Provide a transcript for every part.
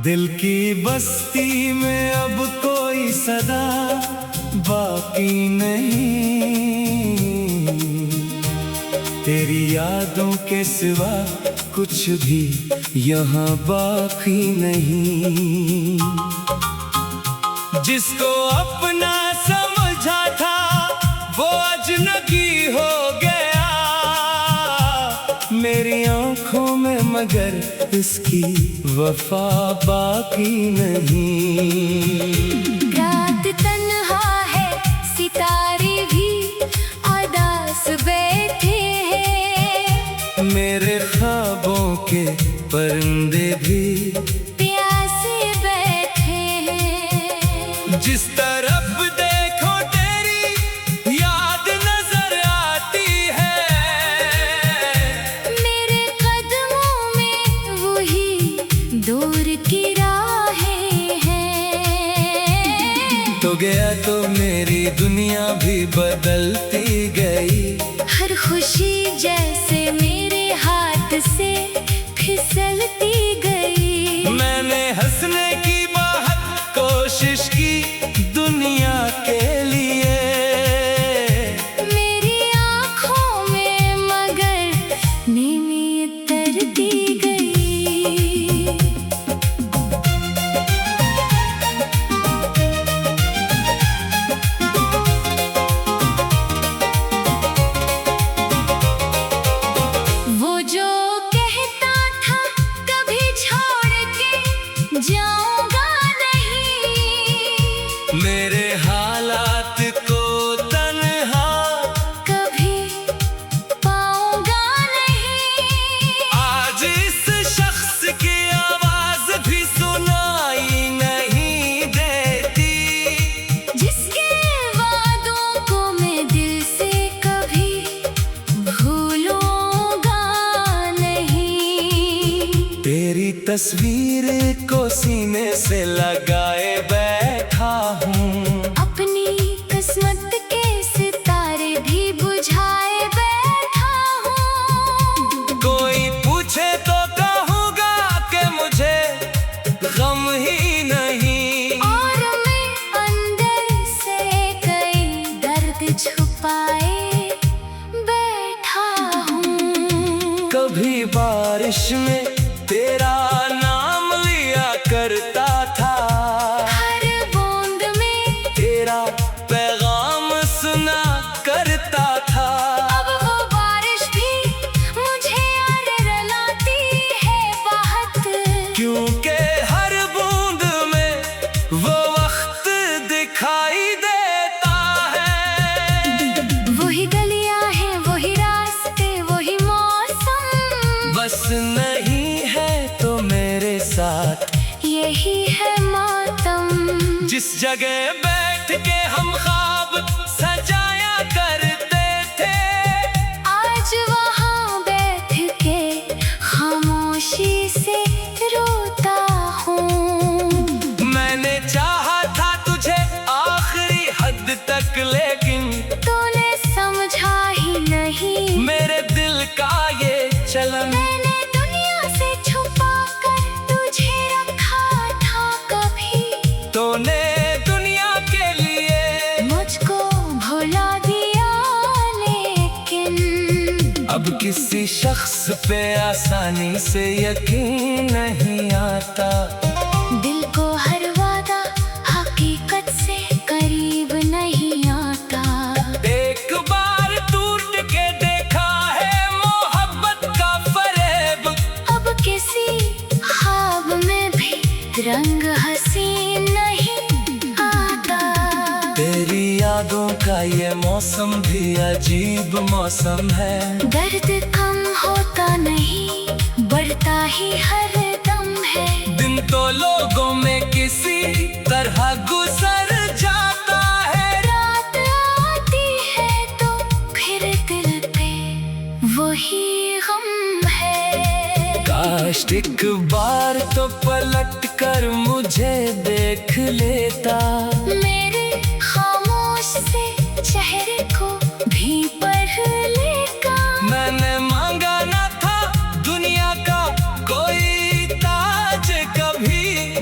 दिल की बस्ती में अब कोई सदा बाकी नहीं, तेरी यादों के सिवा कुछ भी यहाँ बाकी नहीं। जिसको अपना समझा था वो अजनबी हो गया मेरी आंखों में, मगर इसकी वफा बाकी नहीं। रात तन्हा है, सितारे भी उदास बैठे हैं, मेरे ख्वाबों के परिंदे भी प्यासे बैठे हैं। जिस तरफ देखो तेरी याद नजर आती है, मेरे कदमों में वही दूर की राहें हैं। तो गया तो मेरी दुनिया भी बदलती गई, हर खुशी जैसे मेरे हाथ से फिसलती गई। मैंने हंसने की बहुत कोशिश की दुनिया के लिए, मेरी आँखों में मगर नींद उतरती गई। वो जो कहता था कभी छोड़ के जाऊंगा नहीं, मेरे हालात को तन्हा कभी पाऊंगा नहीं। आज इस शख्स की आवाज भी सुनाई नहीं देती, जिसके वादों को मैं दिल से कभी भूलूंगा नहीं। तेरी तस्वीर को सीने से लगाए बैठा हूँ, अपनी किस्मत के सितारे भी बुझाए बैठा हूँ। कोई पूछे तो कहूँगा कि मुझे गम ही नहीं, और मैं अंदर से कई दर्द छुपाए बैठा हूँ। कभी बारिश में तेरा नाम लिया करता था, हर बूंद में तेरा पैगाम सुना करता था। अब वो बारिश भी मुझे याद रुलाती है बहुत, क्योंकि हर बूंद में वो वक्त दिखाई देता है। वही गलियां हैं, वही रास्ते, वही मौसम, बस नहीं है तो मेरे साथ यही है मातम। जिस जगह बैठ के हम ख्वाब सजाया करते थे, आज वहाँ बैठ के खामोशी से रोता हूँ। मैंने चाहा था तुझे आखिरी हद तक, लेकिन तूने समझा ही नहीं, मेरे दिल का ये चलन। मैंने दुनिया से छुपा कर तुझे रखा था कभी, तूने दुनिया के लिए मुझको भुला दिया लेकिन। अब किसी शख्स पे आसानी से यकीन नहीं आता, दिल को हर वादा हकीकत से करीब नहीं आता। एक बार टूट के देखा है मोहब्बत का फरेब, अब किसी ख्वाब में भी रंग हसीन नहीं आता। तेरी यादों का ये मौसम भी अजीब मौसम है, दर्द कम होता नहीं, बढ़ता ही हर दम है। दिन तो लोगों में किसी तरह गुजर जाता है, रात आती है तो फिर दिल पे वही गम है। काश एक बार तो पलट कर मुझे देख लेता, मेरे खामोश से चेहरे को भी पढ़ लेगा। मैंने मांगा ना था दुनिया का कोई ताज कभी,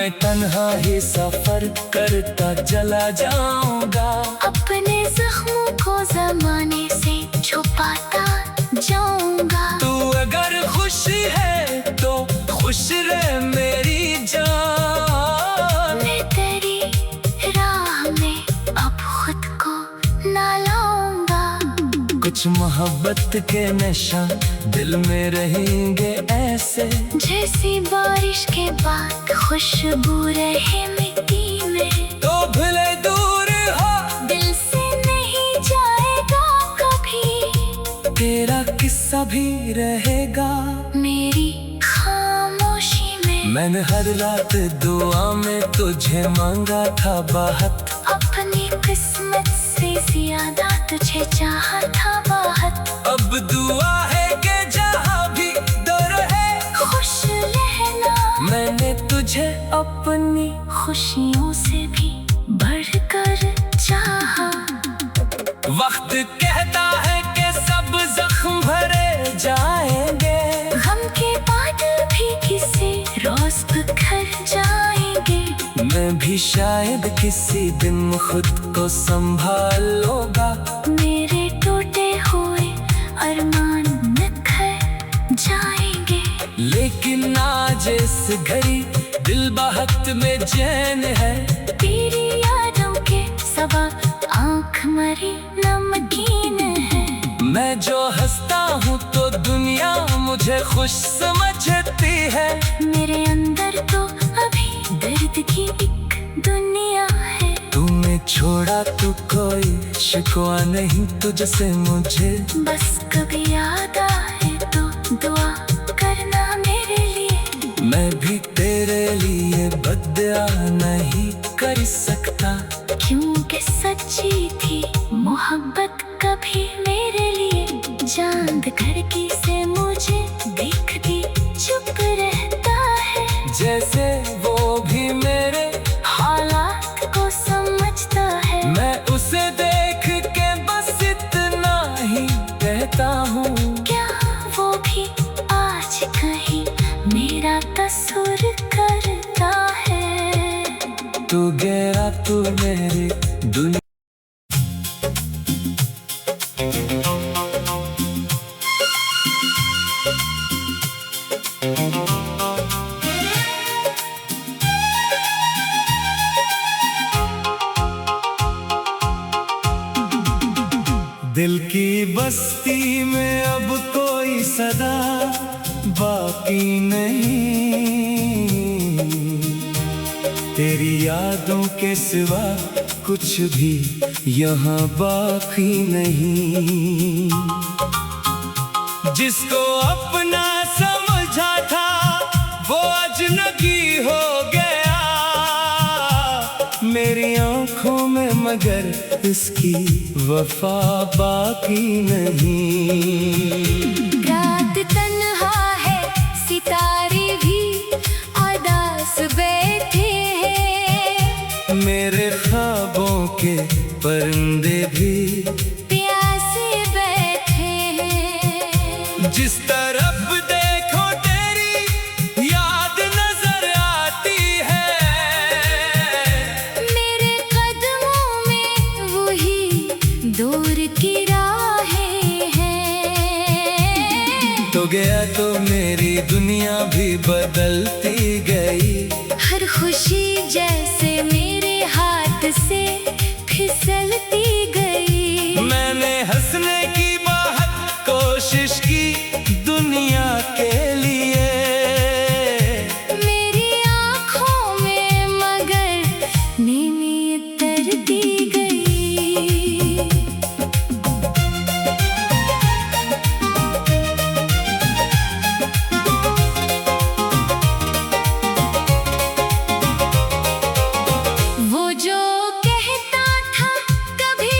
मैं तन्हा ही सफर करता चला जाऊंगा। अपने जख्मों को जमाने से छुपाता जाऊंगा। तू अगर खुश है तो खुश रह मेरी जान। मैं तेरी राह में अब खुद को ना लाऊंगा। कुछ मोहब्बत के नशा दिल में रहेंगे ऐसे, जैसी बारिश के बाद खुशबू रहे मिट्टी में। तो भले दूर हो दिल से नहीं जाएगा कभी, तेरा किस्सा भी रहेगा मेरी खामोशी में। मैंने हर रात दुआ में तुझे मांगा था बाहत। अपनी किस्मत से ज्यादा तुझे चाहा था बाहत। अब दुआ है कि जहाँ भी दर है खुश रहना। मैंने तुझे अपनी खुशियों से भी बढ़कर चाहा। वक्त कहता है कि सब जख्म भरे जाएंगे। गम के बाद भी किसी रोज बिखर जाएंगे। मैं भी शायद किसी दिन खुद को संभाल लूंगा। मेरे टूटे हुए अरमान निखर जाएंगे। लेकिन आज इस घड़ी दिल बहत में चैन है। तेरी यादों के सबब आँख मरी नमकीन है। मैं जो हंसता हूँ तो दुनिया मुझे खुश समझती है। मेरे अंदर तो अभी दर्द की एक दुनिया है। तूने छोड़ा तो कोई शिकवा नहीं तुझसे मुझे। बस कभी याद आए तो दुआ करना मेरे लिए। मैं भी तेरे लिए बदया नहीं कर सकता, क्योंकि सच्ची थी मोहब्बत कभी मेरे लिए। चांद खिड़की से मुझे देखती चुप रहता है। जैसे वो भी मेरे हालात को समझता है। मैं उसे देख के बस इतना ही कहता हूँ। क्या वो भी आज कहीं मेरा तस्वीर करता है। तू गहरा तू मेरी दुनिया। दिल की बस्ती में अब कोई सदा बाकी नहीं। तेरी यादों के सिवा कुछ भी यहाँ बाकी नहीं। जिसको अपना समझा था वो अजनबी हो गया मेरी आंखों में, मगर इसकी वफा बाकी नहीं। रात तन्हा है सितारे भी उदास बैठे हैं। मेरे ख्वाबों के परिंदे भी प्यासे बैठे हैं। जिस तरफ देखो तेरी याद नजर आती है। मेरे कदमों में वही दूर की राहें हैं। तो गया तो मेरी दुनिया भी बदलती गई। हर खुशी जैसे मेरे हाथ से फिसलती गई। मैंने हंसने की बहुत कोशिश की दुनिया के लिए। मेरी आँखों में मगर नींद उतरती गई। वो जो कहता था कभी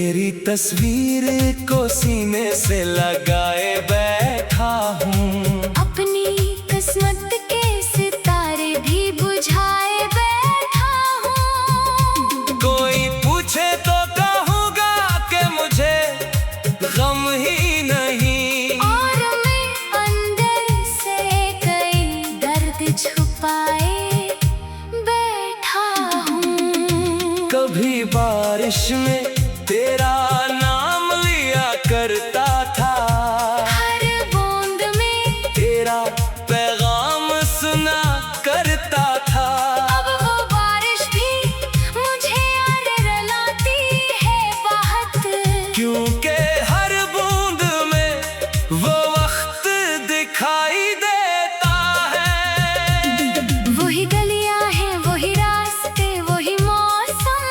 तेरी तस्वीर को सीने से लगाए बैठा हूँ। अपनी किस्मत के सितारे भी बुझाए बैठा हूँ। कोई पूछे तो कहूँगा कि मुझे गम ही नहीं, और मैं अंदर से कई दर्द छुपाए बैठा हूँ। कभी बारिश में तेरा नाम लिया करता था, हर बूंद में तेरा पैगाम सुना करता था। अब वो बारिश भी मुझे याद रुलाती है बहुत, क्योंकि हर बूंद में वो वक्त दिखाई देता है। वही गलियां हैं, वही रास्ते, वही मौसम,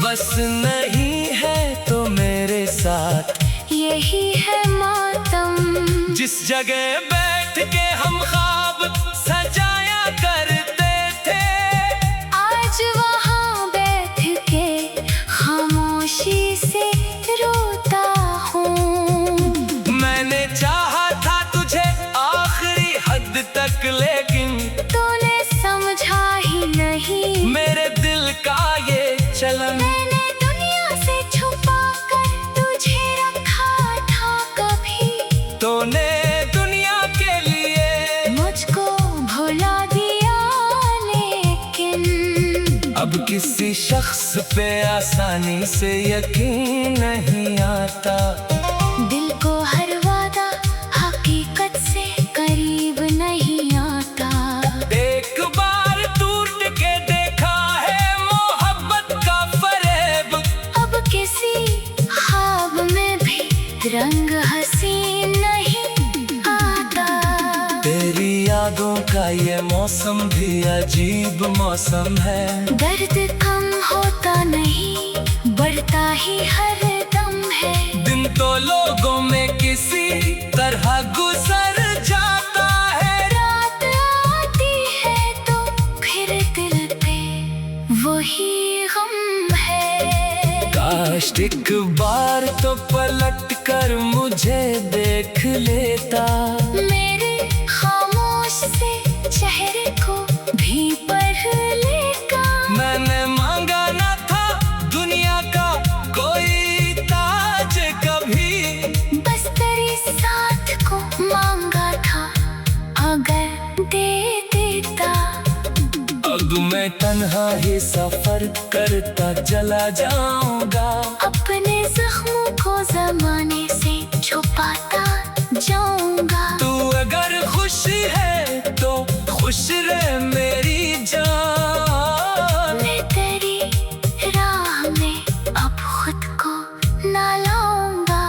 बस नहीं है तो मेरे साथ यही है मातम। जिस जगह बैठ के हम ख्वाब सजाया करते थे, आज वहाँ बैठ के खामोशी से रोता हूँ। मैंने चाहा था तुझे आखिरी हद तक, लेकिन तूने समझा ही नहीं मेरे दिल का ये चलन। मैंने दुनिया से छुपा कर तुझे रखा था कभी, तूने दुनिया के लिए मुझको भुला दिया। लेकिन अब किसी शख्स पे आसानी से यकीन नहीं आता। दिल को हर वादा हकीकत से करीब नहीं आता। एक बार टूट के देखा है मोहब्बत का फरेब, अब किसी ख्वाब में भी रंग हसीन नहीं आता। तेरी यादों का ये मौसम भी अजीब मौसम है। दर्द कम होता नहीं, बढ़ता ही हर दम है। दिन तो लोगों में किसी तरह गुजर जाता है, रात आती है तो फिर दिल पे वही गम है। काश एक बार तो पलट कर मुझे देख लेता, मेरे खामोश से चेहरे को भी पढ़ लेगा। मैंने मांगा न था दुनिया का कोई ताज कभी, बस तेरे साथ को मांगा था, अगर दे देता। अब मैं तन्हा ही सफर करता चला जाऊंगा, अपने जख्मों को जमाने से छुपाता जाऊंगा। तू अगर खुश है तो खुश रह मेरी जान। मैं तेरी राह में अब खुद को ना लाऊंगा।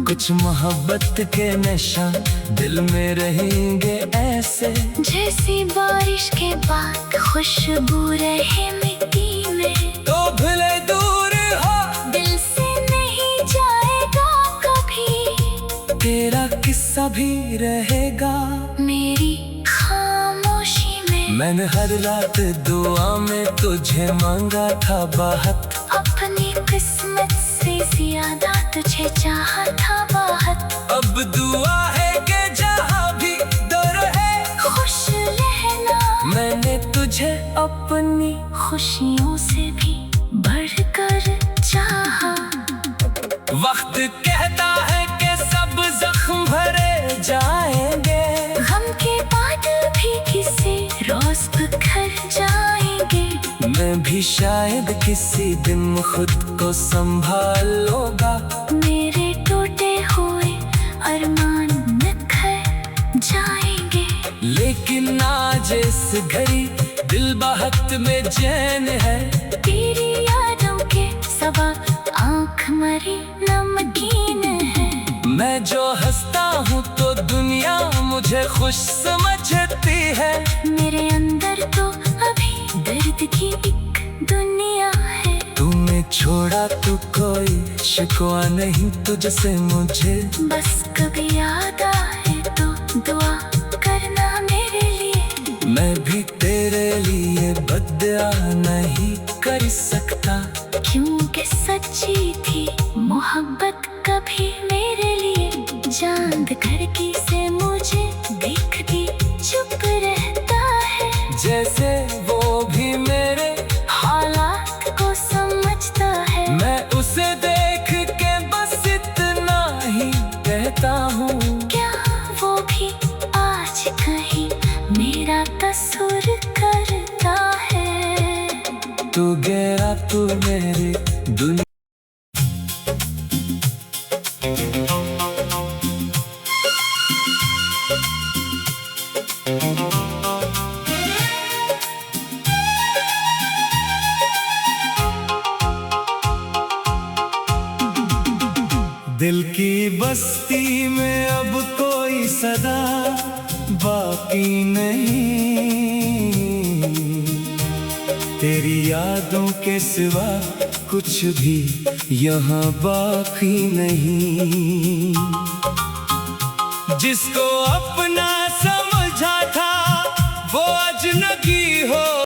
कुछ मोहब्बत के निशान दिल में रहेंगे ऐसे, जैसी बारिश के बाद खुशबू रहे मिट्टी में। तो भले दूर हो दिल से नहीं जाएगा कभी, तेरा किस्सा भी रहेगा मेरी खामोशी में। मैंने हर रात दुआ में तुझे मांगा था बाहत, अपनी किस्मत से ज्यादा तुझे चाहा था बहुत। अब दुआ है कि जहाँ भी दो रहे खुश रहना, मैंने तुझे अपनी खुशियों से भी बढ़कर चाहा। वक्त कहता है कि सब जख्म भरे जाएंगे, गम के बाद भी किसी रोज बिखर जाएंगे। मैं भी शायद किसी दिन खुद को संभाल लूंगा। मेरे टूटे हुए अरमान निखर जाएंगे। लेकिन आज इस घड़ी दिल बाहत में चैन है, तेरी यादों के सबा आँख मरी नमकीन है। मैं जो हंसता हूँ तो दुनिया मुझे खुश समझती है। मेरे अंदर तो अभी दर्द की एक दुनिया है। तूने छोड़ा तो कोई शिकवा नहीं तुझसे मुझे, बस कभी याद आए तो दुआ करना मेरे लिए। मैं भी तेरे लिए बद्दुआ नहीं कर सकता, क्योंकि सच्ची थी खिड़की से मुझे देख के चुप रहता है, जैसे वो भी मेरे हालात को समझता है। मैं उसे देख के बस इतना ही कहता हूँ, क्या वो भी आज कहीं मेरा कसूर करता है? तू गया तू मेरी दुनिया। दिल की बस्ती में अब कोई सदा बाकी नहीं, तेरी यादों के सिवा कुछ भी यहाँ बाकी नहीं। जिसको अपना समझा था वो अजनबी हो